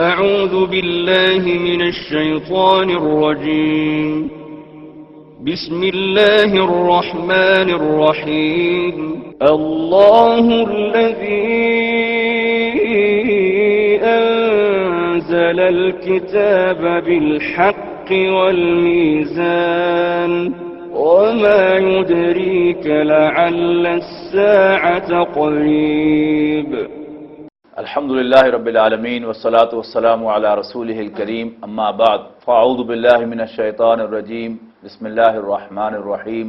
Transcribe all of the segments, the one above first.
أعوذ بالله من الشيطان الرجيم بسم الله الرحمن الرحيم الله الذي أنزل الكتاب بالحق والميزان وما يدريك لعل الساعة قريب الحمد للہ رب العالمین والصلاة والسلام علی رسولہ الکریم اما بعد فاعوذ باللہ من الشیطان الرجیم بسم اللہ الرحمن الرحیم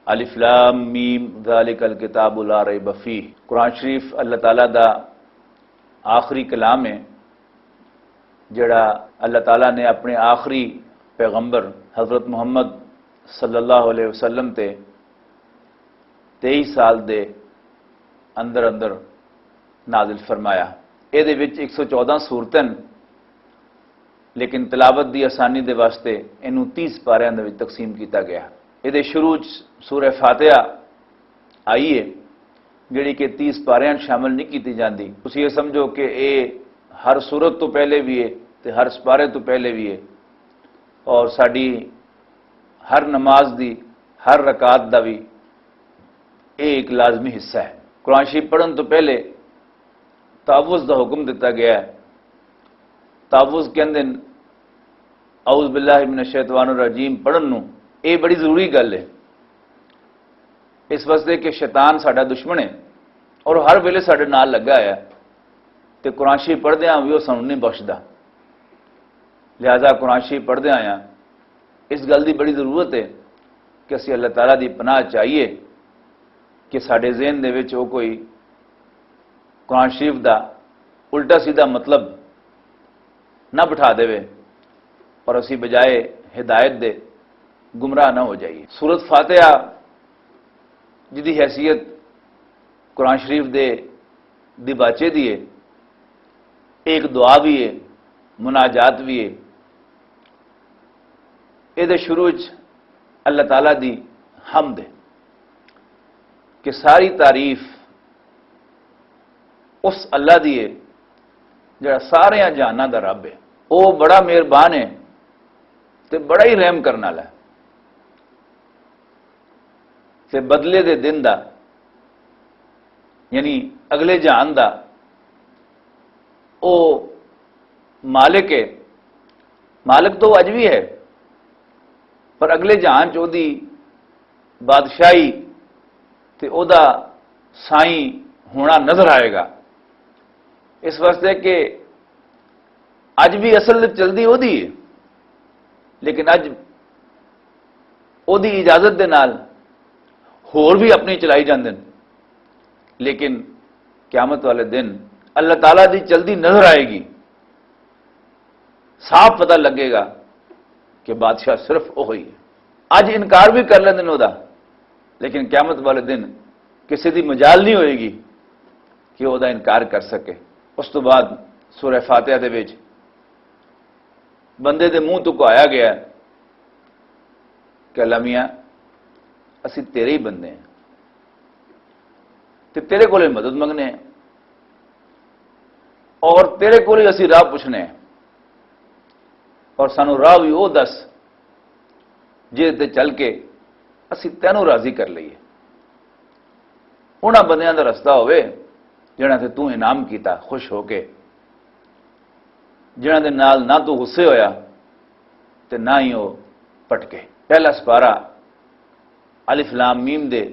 الف لام میم ذالک الکتاب لا ریب فیہ۔ قرآن شریف اللہ تعالیٰ دا آخری کلام ہے جڑا اللہ تعالیٰ نے اپنے آخری پیغمبر حضرت محمد صلی اللہ علیہ وسلم تے 23 سال دے اندر نازل فرمایا۔ یہ 114 سورتن لیکن تلاوت دی آسانی دے واسطے انہوں 30 پاریاں دے وچ تقسیم کیتا گیا۔ یہ شروع سورہ فاتحہ آئی ہے جڑی کہ 30 پاریاں شامل نہیں کیتی جاندی۔ تسی یہ سمجھو کہ اے ہر سورت تو پہلے بھی ہے تے ہر سپارے تو پہلے بھی ہے، اور ساڈی ہر نماز دی ہر رکعت دا بھی ایک لازمی حصہ ہے۔ قرآن شریف پڑھن تو پہلے تعوذ دا حکم دیتا گیا ہے۔ تعوذ کے اندر اعوذ باللہ من الشیطان الرجیم پڑھن نو اے بڑی ضروری گل ہے، اس واسطے کہ شیطان ساڈا دشمن ہے اور ہر ویلے ساڈے نال لگا ہے تے قرآن شریف پڑھدے ہاں بھی وہ سانوں نہیں بخشدا۔ لہذا قرآن شریف پڑھدے آیا اس گل دی بڑی ضرورت ہے کہ اسی اللہ تعالیٰ دی پناہ چاہیے کہ ساڈے ذہن دے وچ وہ کوئی قرآن شریف دا الٹا سیدھا مطلب نہ بٹھا دے اور اسی بجائے ہدایت دے گمراہ نہ ہو جائیے۔ سورت فاتحہ جدی حیثیت قرآن شریف دے باچے دی ہے، ایک دعا بھی ہے، مناجات بھی ہے۔ یہ شروع اللہ تعالیٰ دی حمد ہے کہ ساری تعریف اس اللہ دی ہے جڑا سارے جہاناں دا رب ہے۔ وہ بڑا مہربان ہے تے بڑا ہی رحم کرنے والا ہے تے بدلے دے دن دا یعنی اگلے جہان دا وہ مالک ہے۔ مالک تو اج بھی ہے پر اگلے جہان چ دی بادشاہی تے او دا سائیں ہونا نظر آئے گا، اس واسطے کہ اج بھی اصل چلتی وہ ہے لیکن اج وہ اجازت دے نال ہور بھی اپنی چلائی جاندے ہیں، لیکن قیامت والے دن اللہ تعالیٰ دی چلتی نظر آئے گی، صاف پتہ لگے گا کہ بادشاہ صرف وہی ہے۔ اج انکار بھی کر لیندے وہ، لیکن قیامت والے دن کسی دی مجال نہیں ہوئے گی کہ وہ انکار کر سکے۔ اس تو بعد سورہ فاتحہ دے وچ بندے دے منہ تو آیا گیا کہ اللہ میاں اسی تیرے ہی بندے ہیں تے تیرے کولے مدد منگنے ہیں اور تیرے کولے اسی راہ پوچھنے ہیں، اور سانو راہ بھی وہ دس جے تے چل کے اسی تینوں راضی کر لئیے۔ انہاں بندیاں دا رستہ ہوئے جنہاں سے تو انعام کیتا خوش ہو کے، جنہاں دے نال نہ تو غصے ہویا تے نہ ہی وہ پٹکے۔ پہلا سپارہ الف لام میم دے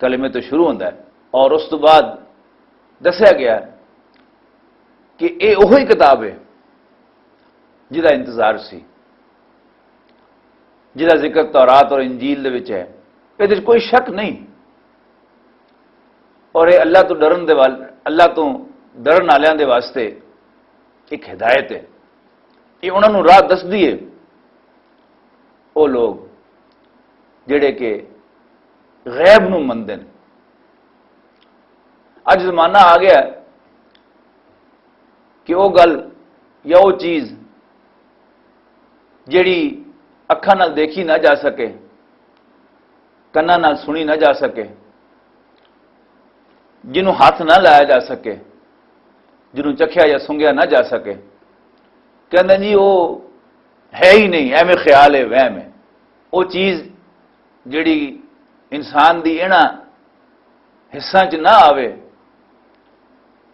کلمے تو شروع ہوتا ہے اور اس تو بعد دسیا گیا کہ اے وہی کتاب ہے جہدا انتظار سی، جہدا ذکر تورات اور انجیل دے وچ ہے، یہ کوئی شک نہیں، اور یہ اللہ تو ڈرن والوں دے واسطے ایک ہدایت ہے۔ یہ انہوں نے راہ دس دی ہے، وہ لوگ جڑے کہ غیب نو مندن۔ اج زمانہ آ گیا کہ وہ گل یا وہ چیز جیڑی اکھاں نال دیکھی نہ جا سکے، کناں نال سنی نہ جا سکے، جنہوں ہاتھ نہ لایا جا سکے، جنہوں چکھیا یا سنگیا نہ جا سکے، کہندے جی وہ ہے ہی نہیں، ایویں خیال ہے، وہم ہے، وہ چیز جڑی انسان دی انہاں حصہ چ نہ آوے،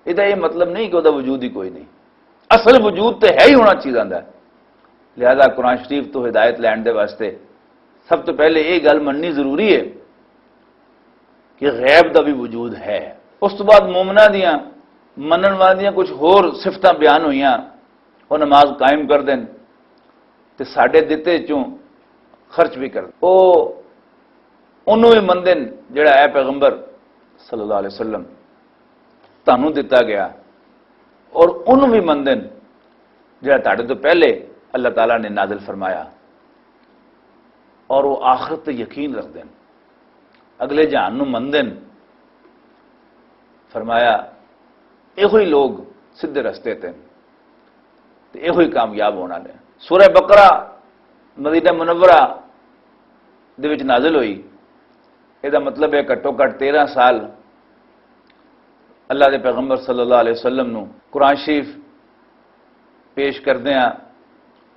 یہ مطلب نہیں کہ وہ وجود ہی کوئی نہیں، اصل وجود تو ہے ہی ہونا چیزاں دا۔ لہذا قرآن شریف تو ہدایت لین دے واسطے سب تو پہلے یہ گل مننی ضروری ہے کہ غیب دا بھی وجود ہے۔ اس تو بعد مومنہ دیاں منن والیاں کچھ ہور صفتاں بیان ہوئیاں، وہ نماز قائم کر دیں تے ساڈے دتے چوں خرچ بھی کر دیں، وہ انہوں ہی مندن جڑا ہے پیغمبر صلی اللہ علیہ وسلم تانوں دتا گیا، اور انہوں بھی مندن جڑا تاڑے تو پہلے اللہ تعالیٰ نے نازل فرمایا، اور وہ آخرت تے یقین رکھ دیں، اگلے جہان نو مندن۔ فرمایا یہ لوگ سیدھے رستے تے یہ کامیاب ہونا نے۔ سورہ بقرہ مدینہ منورہ دے وچ نازل ہوئی، یہ مطلب ہے گھٹو گھٹ 13 سال اللہ دے پیغمبر صلی اللہ علیہ وسلم نو قرآن شریف پیش کردیاں،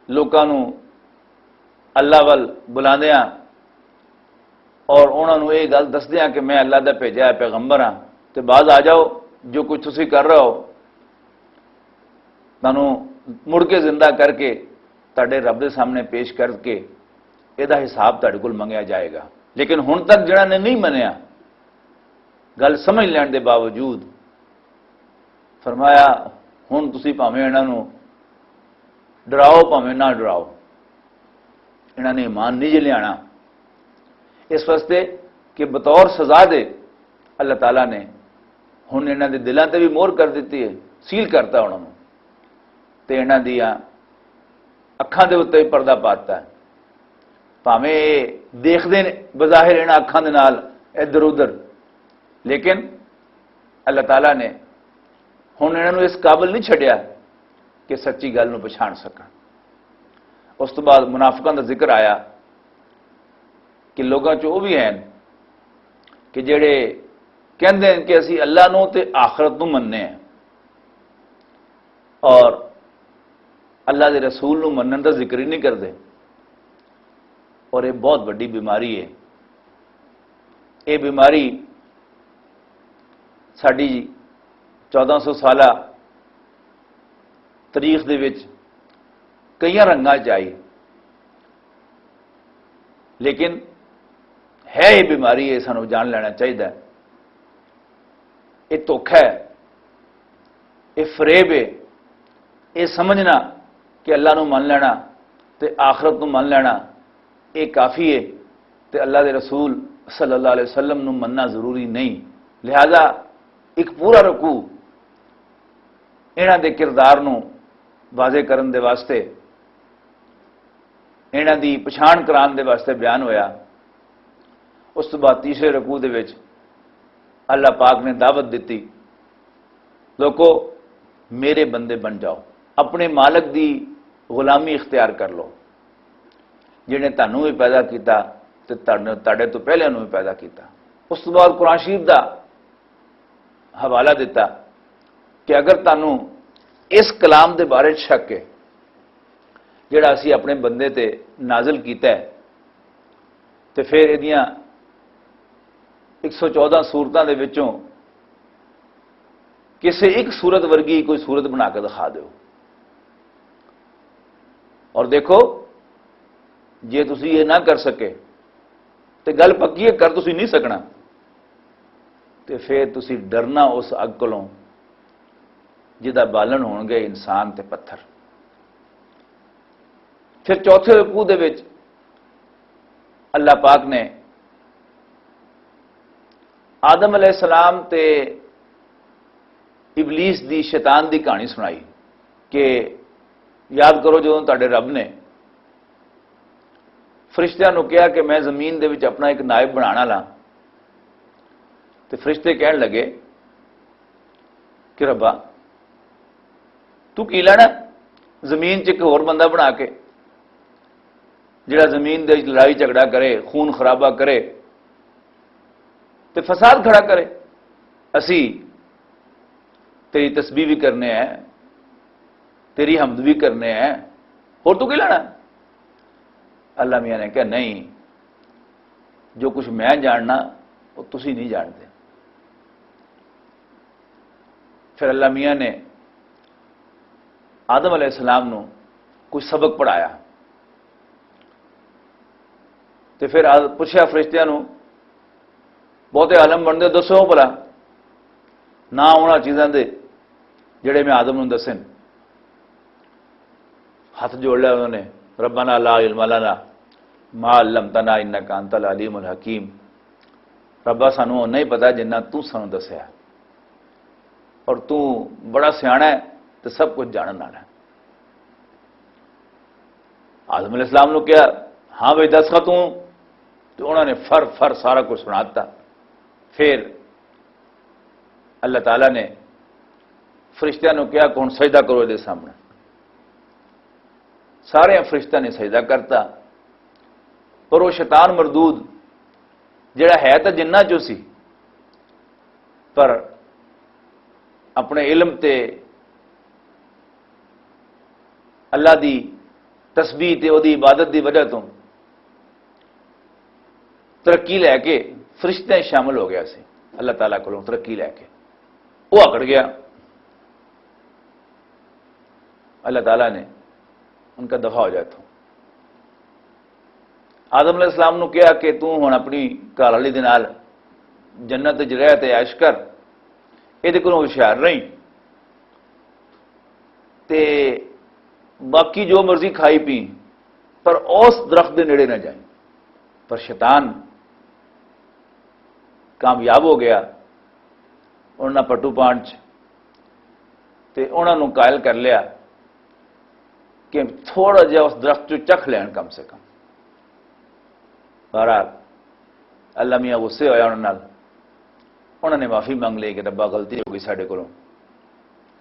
لوکاں نو اللہ وال بلاندیاں، اور انہوں نے یہ گل دسدیاں کہ میں اللہ دا بھیجا ہے پیغمبر ہاں، تے بعد آ جاؤ جو کچھ تسی کر رہے ہو تانوں مڑ کے زندہ کر کے تاڑے رب دے سامنے پیش کر کے یہ حساب تاڑے کول منگیا جائے گا۔ لیکن ہن تک جڑا نے نہیں منیا گل سمجھ لین دے باوجود، فرمایا ہن تسی پاویں انہاں نو ڈراؤ پاویں نہ ڈراؤ، انہاں نے ایمان نہیں جے لیانا، اس واسطے کہ بطور سزا دے اللہ تعالیٰ نے ہن انہاں دے دلاں تے بھی مہر کر دیتی ہے، سیل کرتا انہاں نو، تے انہاں دیاں اکھاں دے اوتے پردہ پاتا ہے، پاویں دیکھ دے بظاہر انہاں اکھاں دے نال ادھر ادھر، لیکن اللہ تعالیٰ نے ہن انہاں نو اس قابل نہیں چھڈیا کہ سچی گل نو پچھان سکن۔ اس تو بعد منافقاں دا ذکر آیا کہ لوگاں چ وہ بھی ہیں کہ جڑے کہندے ہیں کہ اسی اللہ نو تے آخرت نو مننے ہیں، اور اللہ دے رسول نو منن دا ذکر ہی نہیں کرتے، اور یہ بہت بڑی بیماری ہے۔ یہ بیماری ساڈی 1400 سالہ تاریخ دے وچ کئی رنگاں چ آئی، لیکن ہے یہ بیماری ہے، سانو جان لینا چاہیے۔ یہ دھوکھا ہے، یہ فریب ہے، یہ سمجھنا کہ اللہ نو من لینا تے آخرت نو من لینا یہ کافی ہے، تے اللہ دے رسول صلی اللہ علیہ وسلم نو مننا ضروری نہیں۔ لہذا ایک پورا رکوع انہاں دے کردار نو واضح کرن دے واسطے، انہاں دی پچھان کران دے واسطے بیان ہویا۔ اس تو بعد تیسرے رکوع دے وچ اللہ پاک نے دعوت دیتی، لوگو میرے بندے بن جاؤ، اپنے مالک دی غلامی اختیار کر لو، جنہیں تانوں بھی پیدا کیتا تے تاڑے تو پہلے انہوں بھی پیدا کیتا۔ اس تو بعد قرآن شریف دا حوالہ دیتا کہ اگر تانوں اس کلام دے بارے شک ہے جڑا اسی اپنے بندے تے نازل کیتا ہے، تے پھر ایدیاں 114 سورتاں دے وچوں کسی ایک سورت ورگی کوئی سورت بنا کے دکھا دیو، اور دیکھو جے تسی یہ نہ کر سکے تو گل پکی ہے، کر تسی نہیں سکنا، تو پھر تسی ڈرنا اس اگ کولوں جدا بالن ہون گے انسان تے پتھر۔ پھر چوتھے رکوع دے وچ اللہ پاک نے آدم علیہ السلام تے ابلیس دی شیطان دی کہانی سنائی کہ یاد کرو جو تاڑے رب نے فرشتیاں نو کہا کہ میں زمین دے وچ اپنا ایک نائب بنانا لا، تو فرشتے کہن لگے کہ ربا تو کی لینا زمین چ ایک اور بندہ بنا کے جڑا زمین دے لڑائی جھگڑا کرے، خون خرابہ کرے تے فساد کھڑا کرے، اسی تیری تسبیح بھی کرنے ہیں، تیری حمد بھی کرنے ہیں، اور تو کی لینا؟ اللہ میاں نے کہا نہیں، جو کچھ میں جاننا وہ تسی نہیں جانتے۔ پھر اللہ میاں نے آدم علیہ السلام نو کچھ سبق پڑھایا، تو پھر پوچھا فرشتیاں نو بہتے عالم بنتے دسو بھلا نہ ہونا چیزاں دے جڑے میں آدم نو دسن۔ ہاتھ جوڑ لیا انہوں نے، ربنا لا علم لنا ما علمتنا انک انت العلیم الحکیم، ربا سانو نہیں پتا جنہ تو سانو دسیا، اور تو بڑا سیاح ہے تو سب کچھ جاننے والا ہے۔ آدم علیہ السلام نے کہا ہاں بھائی دس تو انہوں نے فر سارا کچھ سنا دیتا۔ پھر اللہ تعالیٰ نے فرشتیاں نے کہا کہ ہن سجدہ کرو دے سامنے، سارے فرشتہ نے سجدہ کرتا، پر وہ شیطان مردود جڑا ہے تو جنہ جو سی، پر اپنے علم تے اللہ دی تسبیح تے دی عبادت دی وجہ تو ترقی لے کے فرشتے شامل ہو گیا سی، اللہ تعالیٰ کو ترقی لے کے وہ اکڑ گیا۔ اللہ تعالیٰ نے ان کا دفاع ہو جائے تو آدم علیہ السلام نے کہا کہ تو ہن اپنی گھر والی دے نال جنت وچ رہ تے عیش کر، یہ کو ہوشیار رہی تے باقی جو مرضی کھائی پی، پر اس درخت دے نیڑے نہ جائیں۔ پر شیطان کامیاب ہو گیا، انہوں نے پٹو پانچ تے انہوں نے قائل کر لیا کہ تھوڑا جہا اس درخت چ چکھ لین کم سے کم۔ بہرحال اللہ میاں غصے ہویا انہوں نے معافی مانگ لی کہ ربا غلطی ہو گئی ساڈے کولوں۔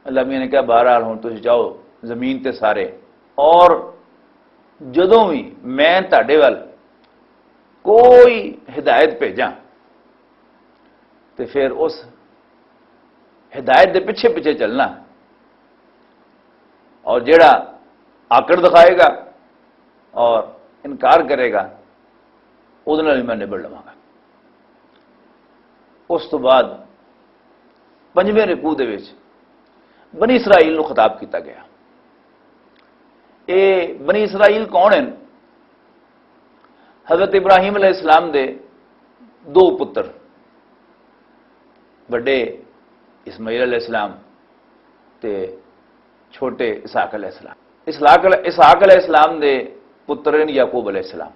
اللہ میاں نے کہا بہرحال ہن تسی جاؤ زمین تے سارے، اور جدوں بھی میں تہاڈے ول کوئی ہدایت بھیجاں تے پھر اس ہدایت دے پیچھے پیچھے چلنا، اور جیڑا آکڑ دکھائے گا اور انکار کرے گا وہ میں نبڑ لواں گا۔ اس تو بعد پنجویں رکوع دے وچ بنی اسرائیل نو خطاب کیتا گیا۔ اے بنی اسرائیل کون ہیں؟ حضرت ابراہیم علیہ السلام دے دو پتر، بڑے اسماعیل علیہ السلام تے چھوٹے اسحاق علیہ السلام۔ اسحاق علیہ السلام دے پتر ہیں یعقوب علیہ السلام،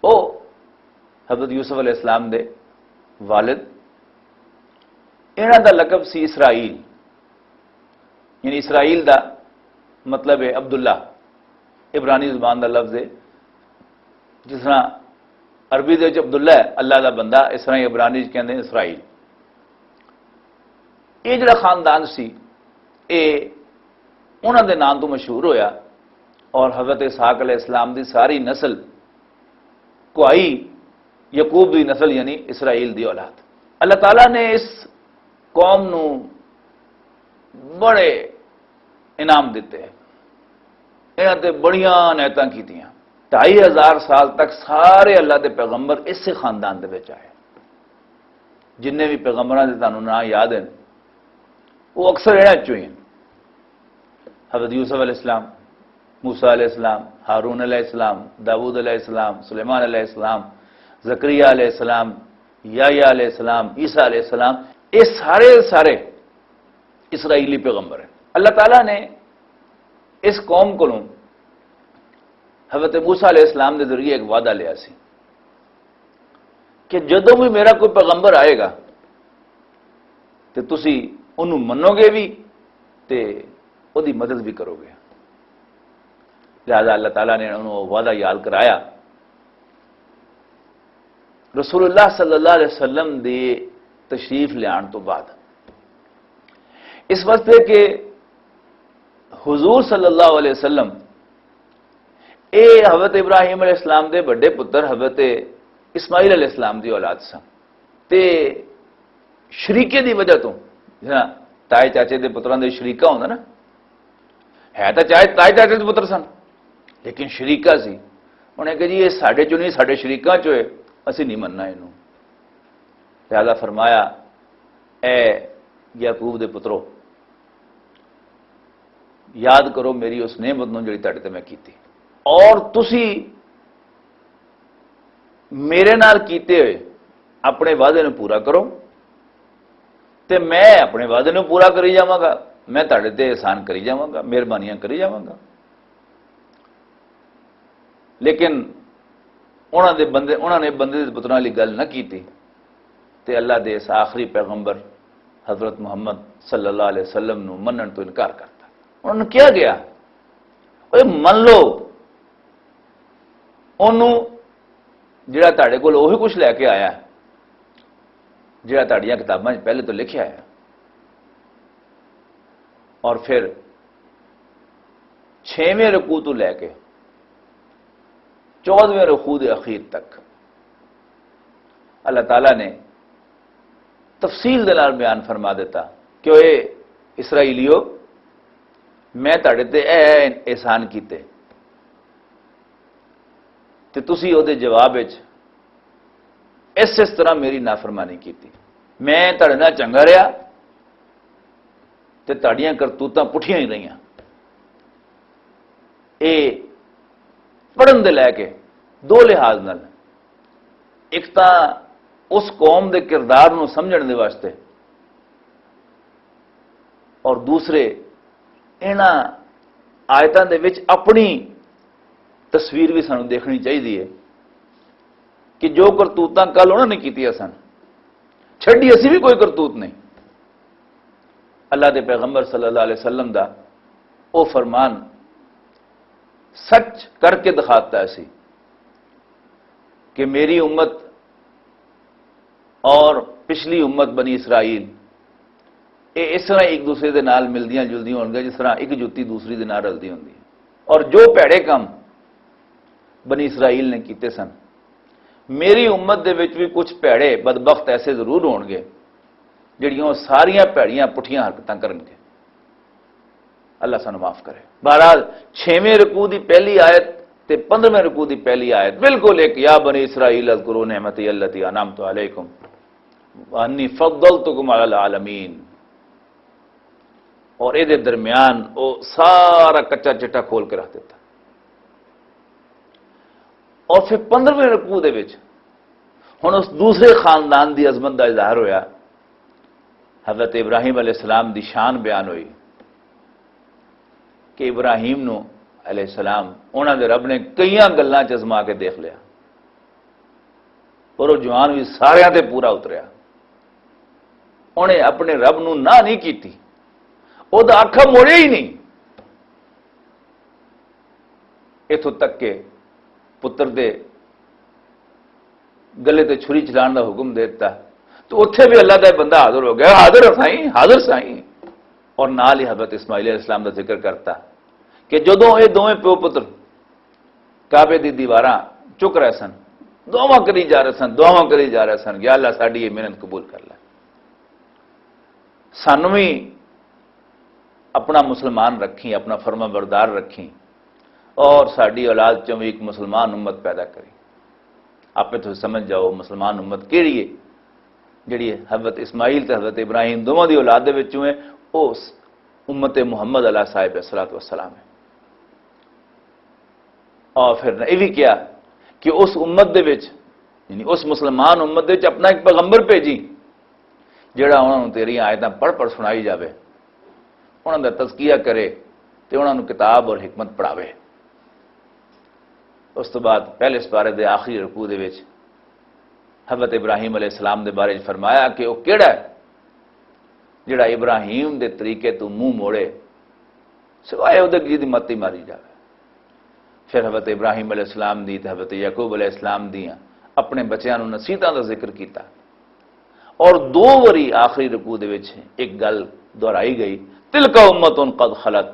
وہ حضرت یوسف علیہ السلام دے والد۔ انہاں دا لقب سی اسرائیل، یعنی اسرائیل دا مطلب ہے عبداللہ، عبرانی زبان دا لفظ ہے۔ جس طرح عربی دے عبداللہ ہے اللہ دا بندہ، اس طرح عبرانی کہندے ہیں اسرائیل۔ یہ جڑا خاندان سی اے انہاں دے نام تو مشہور ہویا، اور حضرت اسحاق علیہ السلام دی ساری نسل کو آئی یعقوب دی نسل یعنی اسرائیل دی اولاد۔ اللہ تعالیٰ نے اس قوم نو بڑے انعام دیتے ہیں، انہاں تے بڑیاں نعمتاں کیتیاں۔ 2500 سال تک سارے اللہ دے پیغمبر اسے خاندان دے وچ آئے۔ جننے بھی پیغمبراں دے تانوں نام یاد ہیں وہ اکثر انہاں چوں ہی ہیں۔ حضرت یوسف علیہ السلام، موسیٰ علیہ السلام، ہارون علیہ السلام، داؤد علیہ السلام، سلیمان علیہ السلام، زکریا علیہ السلام، یحییٰ علیہ السلام، عیسیٰ علیہ السلام، یہ سارے اسرائیلی پیغمبر ہیں۔ اللہ تعالیٰ نے اس قوم کو حضرت موسیٰ علیہ السلام کے ذریعے ایک وعدہ لیا سی کہ جدوں بھی میرا کوئی پیغمبر آئے گا تو تسی انہوں منو گے بھی تے وہ دی مدد بھی کرو گے۔ لہذا اللہ تعالیٰ نے انہوں وعدہ یاد کرایا۔ رسول اللہ صلی اللہ علیہ وسلم دی تشریف لیان تو بعد اس واسطے کہ حضور صلی اللہ علیہ وسلم اے حضرت ابراہیم علیہ السلام دے بڑے پتر حضرت اسماعیل علیہ السلام دی اولاد سن، تے شریکے دی وجہ تو تائے چاچے دے پتراں دے شریکا ہوندا نا، ہے تو چاہے تائے چاچے دے پتر سن لیکن شریکا سی، انہیں کہ جی یہ ساڈے چوں نہیں ساڈے شریکاں چوں ہے، اسی نہیں مننا اینوں۔ لہذا فرمایا اے یعقوب دے پترو یاد کرو میری اس نعمت نوں جڑی تہاڈے تے میں کیتی، اور تسی میرے نال کیتے ہوئے اپنے وعدے نوں پورا کرو تے میں اپنے وعدے نوں پورا کری جاواں گا، میں تہاڈے تے احسان کری جاواں گا، مہربانیاں کری جاواں گا۔ لیکن انہاں نے بندے دے پتراں والی گل نہ کیتی تے اللہ دے اس آخری پیغمبر حضرت محمد صلی اللہ علیہ وسلم نو منن تو انکار کرتا۔ انہوں نے کیا گیا اوے من لو انہوں جڑا تہاڈے کول وہی کچھ لے کے آیا جڑا تہاڈیاں کتاباں پہلے تو لکھیا ہے، اور پھر 6ویں رکوع تو لے کے 14ویں رکوع دے اخیر تک اللہ تعالیٰ نے تفصیل دے نال بیان فرما دیتا کہ اے اسرائیلیو میں تہاڈے تے اے احسان کیتے تے تسی او دے جواب وچ اس طرح میری نافرمانی کیتی، میں تہاڈے نال چنگا رہیا تے تہاڈیاں کرتوتاں پٹھیاں ہی رہیاں۔ اے پڑھن دے لے کے دو لحاظ نال، ایک تاں اس قوم دے کردار نو سمجھن دے واسطے، اور دوسرے انہاں آیتاں دے وچ اپنی تصویر بھی سانوں دیکھنی چاہیے کہ جو کرتوتاں کل انہوں نے کیتیاں سن چھڈی اسی بھی کوئی کرتوت نہیں۔ اللہ دے پیغمبر صلی اللہ علیہ وسلم دا او فرمان سچ کر کے دکھاتا ہے سی کہ میری امت اور پچھلی امت بنی اسرائیل یہ اس طرح ایک دوسرے دے نال ملدیاں جلدیاں ہون گے جس طرح ایک جُتی دوسری دے نال رلدی ہوندی ہے، اور جو پیڑے کم بنی اسرائیل نے کیتے سن میری امت دے وچ بھی کچھ پیڑے بدبخت ایسے ضرور ہون گے جڑیاں ساریاں پیڑیاں پٹھیاں حرکتاں کرن گے، اللہ سانو معاف کرے۔ بہرحال 6ویں رکوع دی پہلی آیت تے 15ویں رکوع دی پہلی آیت بالکل ایک یا بنی اسرائیل اذکروا نعمتی التی انعمت علیکم وانی فضلتکم علی العالمین، اور اے دے درمیان وہ سارا کچا چٹا کھول کے رکھ دیتا، اور پھر 15ویں رکوع دے وچ ہن اس دوسرے خاندان دی عظمت دا اظہار ہویا، حضرت ابراہیم علیہ السلام دی شان بیان ہوئی کہ ابراہیم نو علیہ السلام انہاں دے رب نے کئیاں گلاں چ ازما کے دیکھ لیا، اور وہ جوان بھی سارے تے پورا اتریا، انہیں اپنے رب نو نہ نہیں کیتی، وہ تو آنکھاں موڑے ہی نہیں، اتوں تک کہ پتر دے گلے تے چھری چلان دا حکم دے دیتا تو اتنے بھی اللہ کا بندہ حاضر ہو گیا، حاضر سائیں حاضر سائیں، اور نال ہی حضرت اسماعیل علیہ السلام کا ذکر کرتا کہ جدوں یہ دونوں پیو پتر کعبے دی دیواراں چک رہے سن، دعا کری جا رہے سن، دعا کری جا رہے سن، یا اللہ ساڈی یہ محنت قبول کر لے، سانو بھی اپنا مسلمان رکھیں، اپنا فرما بردار رکھیں، اور ساری اولاد چوں بھی ایک مسلمان امت پیدا کری۔ آپ تو سمجھ جاؤ مسلمان امت کیڑی ہے جڑی حضرت اسماعیل تے حضرت ابراہیم دونوں دی اولاد دے وچوں ہے، اس امت محمد علیہ صاحب الصلوۃ والسلام ہے۔ اور پھر یہ بھی کیا کہ اس امت دے وچ یعنی اس مسلمان امت دے وچ اپنا ایک پیغمبر بھیجی جڑا انہاں نوں تیری آیتاں پڑھ پڑھ سنائی جاوے، انہاں دا تزکیہ کرے تے انہاں نوں کتاب اور حکمت پڑھاوے۔ اس تو بعد پہلے سپارے دے آخری رکوع دے وچ حضرت ابراہیم علیہ السلام دے بارے فرمایا کہ وہ کیڑا ہے جڑا ابراہیم دے طریقے تو منہ موڑے سوائے وہ دی متی ماری جائے۔ پھر حضرت ابراہیم علیہ السلام دی تے حضرت یعقوب علیہ السلام دیاں اپنے بچیاں نوں نصیحتاں دا ذکر کیتا، اور دو واری آخری رکوع دے وچ ایک گل دہرائی گئی، تلک امت قد خلت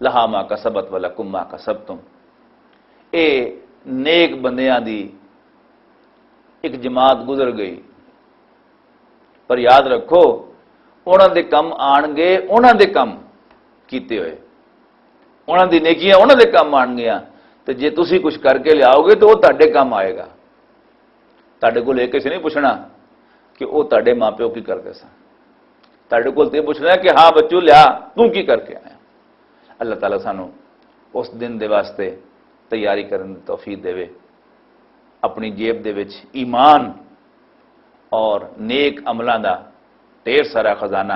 لہا ما کسبت ولکم ما کسبتم، اے نیک بندیاں دی ایک جماعت گزر گئی، پر یاد رکھو انہاں دے کم آن گے، انہاں دے کم کیتے ہوئے، انہاں دی نیکیاں انہاں دے کم آن گیا، تو جے تسی کچھ کر کے لیاؤ گے تو وہ تہاڈے کم آئے گا۔ تہاڈے کول ایک کسی نہیں پوچھنا کہ وہ تہاڈے ماں پیو کی کرتے سن، تہاڈے کول تے پوچھنا ہے کہ ہاں بچو لیا تو کی کر کے آیا۔ اللہ تعالیٰ سانو اس دن دے واسطے تیاری کرن دی توفیق دے، اپنی جیب دے وچ ایمان اور نیک عملاں دا ڈھیر سارا خزانہ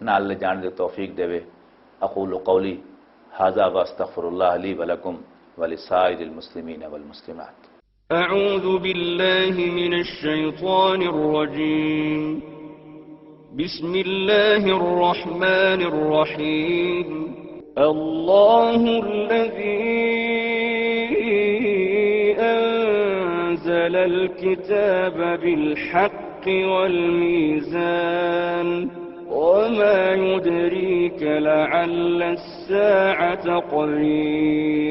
نال لے جان دی توفیق دے۔ اقول قولی ھذا واستغفر اللہ لی ولکم ولسائر المسلمین والمسلمات۔ أعوذ بالله من الشيطان الرجيم. بسم الله الرحمن الرحيم. الله الذي أنزل الكتاب بالحق والميزان وما يدريك لعل الساعة قريب.